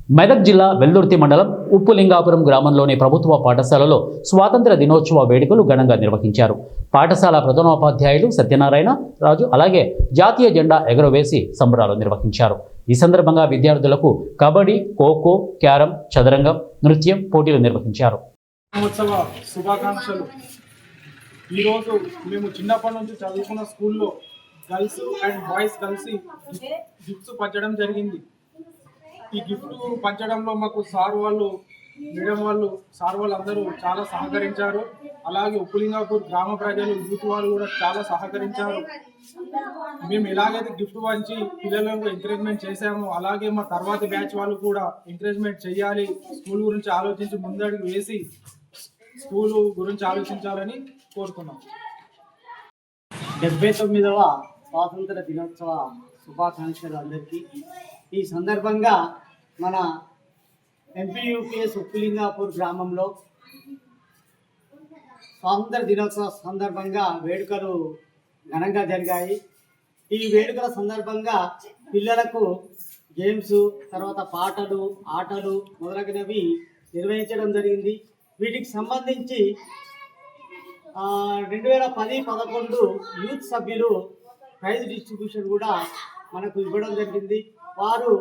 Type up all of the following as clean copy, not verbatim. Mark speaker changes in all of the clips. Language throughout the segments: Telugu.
Speaker 1: మెదక్ జిల్లా వెల్దుర్తి మండలం ఉప్పులింగాపురం గ్రామంలోని ప్రభుత్వ పాఠశాలలో స్వాతంత్ర దినోత్సవ వేడుకలు ఘనంగా నిర్వహించారు. పాఠశాల ప్రధానోపాధ్యాయులు సత్యనారాయణ రాజు అలాగే జాతీయ జెండా ఎగురవేసి సంబరాలు నిర్వహించారు. ఈ సందర్భంగా విద్యార్థులకు కబడ్డీ, ఖోఖో, క్యారం, చదరంగం, నృత్యం పోటీలు నిర్వహించారు.
Speaker 2: శుభాకాంక్షలు. ఈరోజు మేము చిన్నప్పటి నుంచి చదువుకున్న స్కూల్లో గర్ల్స్ అండ్ బాయ్స్ కలిసి గిఫ్ట్స్ పంచడం జరిగింది. ఈ గిఫ్ట్ పంచడంలో మాకు మేడం వాళ్ళు అందరూ చాలా సహకరించారు. అలాగే ఉప్పులింగాపూర్ గ్రామ ప్రజలు, యూత్ వాళ్ళు కూడా చాలా సహకరించారు. మేము ఎలాగైతే గిఫ్ట్ పంచి పిల్లలకు ఎంకరేజ్మెంట్ చేశామో అలాగే మా తర్వాతి బ్యాచ్ వాళ్ళు కూడా ఎంకరేజ్మెంట్ చేయాలి, స్కూల్ గురించి ఆలోచించి ముందడుగు వేసి స్కూల్ గురించి ఆలోచించాలని కోరుతున్నాం.
Speaker 3: 79వ స్వాతంత్ర దినోత్సవ శుభాకాంక్షలు అందరికీ. ఈ సందర్భంగా మన ఎంపీయూపీఎస్ ఉప్పులింగాపూర్ గ్రామంలో స్వాతంత్ర దినోత్సవ సందర్భంగా వేడుకలు ఘనంగా జరిగాయి. ఈ వేడుకల సందర్భంగా పిల్లలకు గేమ్స్, తర్వాత పాటలు, ఆటలు మొదలగునవి నిర్వహించడం జరిగింది. వీటికి సంబంధించి 2010-11 యూత్ సభ్యులు ప్రైజ్ డిస్ట్రిబ్యూషన్ కూడా మనకు ఇవ్వడం జరిగింది. వారు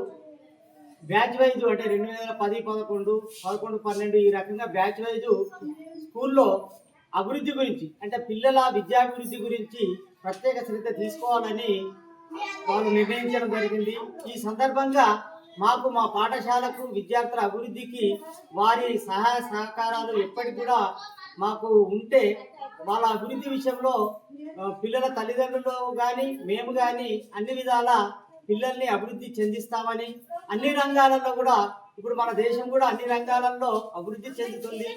Speaker 3: బ్యాచ్ వైజ్ అంటే 2010-11, 11-12 ఈ రకంగా బ్యాచ్ వైజ్ స్కూల్లో అభివృద్ధి గురించి అంటే పిల్లల విద్యాభివృద్ధి గురించి ప్రత్యేక శ్రద్ధ తీసుకోవాలని వారు నిర్ణయించడం జరిగింది. ఈ సందర్భంగా మాకు మా పాఠశాలకు విద్యార్థుల అభివృద్ధికి వారి సహాయ సహకారాలు ఎప్పటికి కూడా మాకు ఉంటే వాళ్ళ అభివృద్ధి విషయంలో పిల్లల తల్లిదండ్రులు కానీ మేము కానీ అన్ని విధాల పిల్లల్ని అభివృద్ధి చెందిస్తామని, అన్ని రంగాలలో కూడా ఇప్పుడు మన దేశం కూడా అన్ని రంగాలలో అభివృద్ధి చెందుతుంది.